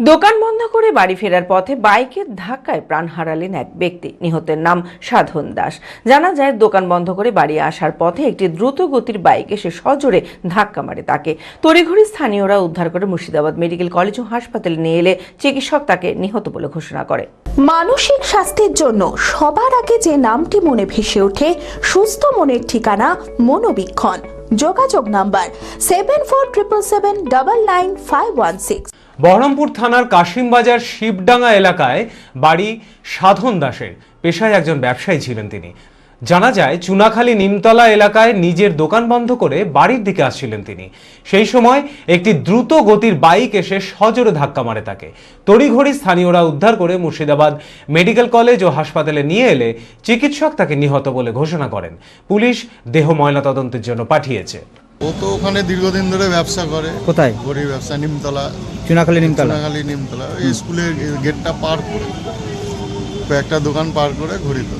দোকান বন্ধ করে বাড়ি ফেরার পথে বাইকের ধাক্কায় প্রাণ হারালেন এক ব্যক্তি। নিহতের নাম সাধন দাস। জানা যায়, দোকান বন্ধ করে বাড়ি আসার পথে একটি দ্রুত গতির বাইক এসে সজোরে ধাক্কা মারে তাকে। তড়িঘড়ি স্থানীয়রা উদ্ধার করে মুর্শিদাবাদ মেডিকেল কলেজ ও হাসপাতালে নিয়ে এলে চিকিৎসক তাকে নিহত বলে ঘোষণা করে। মানসিক স্বাস্থ্যের জন্য সবার আগে যে নামটি মনে ভেসে ওঠে, সুস্থ মনের ঠিকানা মনোবীক্ষণ। যোগাযোগ নাম্বার 7477799516। বহরমপুর থানার কাশিমবাজার শিবডাঙ্গা এলাকায় বাড়ি সাধন দাসের। পেশায় একজন ব্যবসায়ী ছিলেন তিনি। জানা যায়, চুনাখালী নিমতলা এলাকায় নিজের দোকান বন্ধ করে বাড়ির দিকে আসছিলেন তিনি। সেই সময় একটি দ্রুত গতির বাইক এসে সজোরে ধাক্কা মারে তাকে। তড়িঘড়ি স্থানীয়রা উদ্ধার করে মুর্শিদাবাদ মেডিকেল কলেজ ও হাসপাতালে নিয়ে এলে চিকিৎসক তাকে নিহত বলে ঘোষণা করেন। পুলিশ দেহ ময়নাতদন্তের জন্য পাঠিয়েছে। ও তো ওখানে দীর্ঘদিন ধরে ব্যবসা করে। কোথায়? ঘড়ি ব্যবসা, নিমতলা, চুনাখালী নিমতলা। এই স্কুলের গেটটা পার করে একটা দোকান পার করে ঘড়ি তো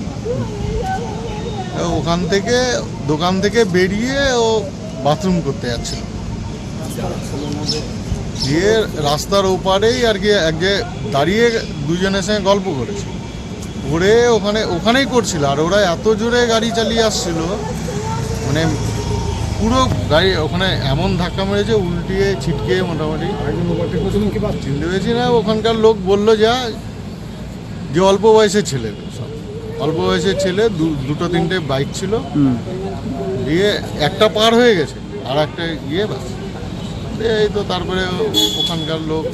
দোকান থেকে বেরিয়ে ও বাথরুম করতে যাচ্ছিল। দিয়ে রাস্তার ওপারেই আর কি এক যে দাঁড়িয়ে দুজনের সঙ্গে গল্প করেছে, ঘুরে ওখানেই করছিল। আর ওরা এত জোরে গাড়ি চালিয়ে আসছিল, মানে পুরো গাড়ি ওখানে এমন ধাক্কা মেরেছে, উল্টিয়ে ছিটকে মোটামুটি চিনতে পেরেছি না। ওখানকার লোক বললো যে অল্প বয়সের ছেলে, অল্প বয়সের ছেলে, দুটো তিনটে বাইক ছিল, দিয়ে একটা পার হয়ে গেছে আর একটা গিয়ে বাস। এই তো তারপরে ওখানকার লোক,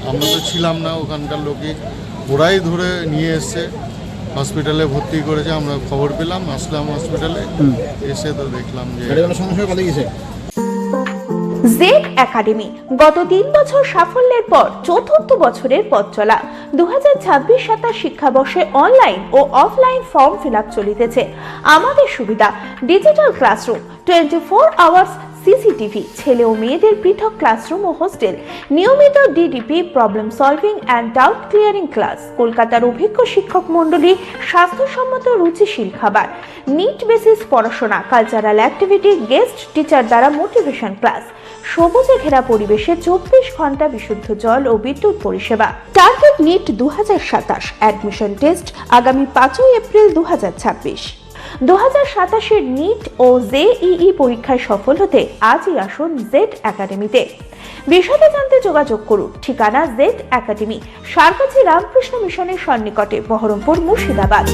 আমরা তো ছিলাম না, ওখানকার লোকই ওরাই ধরে নিয়ে এসছে, হসপিটালে ভর্তি করেছে। আমরা খবর পেলাম, আসলাম হসপিটালে, এসে তো দেখলাম যে জেড একাডেমি গত 3 বছর সাফল্যের পর চতুর্থ বছরের পথ চলা। 2026-27 শিক্ষাবর্ষে অনলাইন ও অফলাইন ফর্ম ফিল আপ চলিতেছে। আমাদের সুবিধা ডিজিটাল ক্লাসরুম, 24 আওয়ার্স সিসিটিভি, ছেলে ও মেয়েদের পৃথক ক্লাসরুম ও হোস্টেল, নিয়মিত DDP, problem solving and doubt clearing class, কলকাতার অভিজ্ঞ শিক্ষক মন্ডলী, স্বাস্থ্যসম্মত রুচিশীল খাবার, নিট বেসিস পড়াশোনা, কালচারাল অ্যাক্টিভিটি, গেস্ট টিচার দ্বারা মোটিভেশন ক্লাস, সবুজে ঘেরা পরিবেশে 24 ঘন্টা বিশুদ্ধ জল ও বিদ্যুৎ পরিষেবা। টার্গেট নিট 2027, অ্যাডমিশন টেস্ট আগামী 5 এপ্রিল 2026। 2027-এর নিট ও জেইই পরীক্ষায় সফল হতে আজই আসুন জেড একাডেমিতে। বিশদে জানতে যোগাযোগ করুন। ঠিকানা জেড একাডেমি, সারকাছি রামকৃষ্ণ মিশনের সন্নিকটে, বহরমপুর, মুর্শিদাবাদ।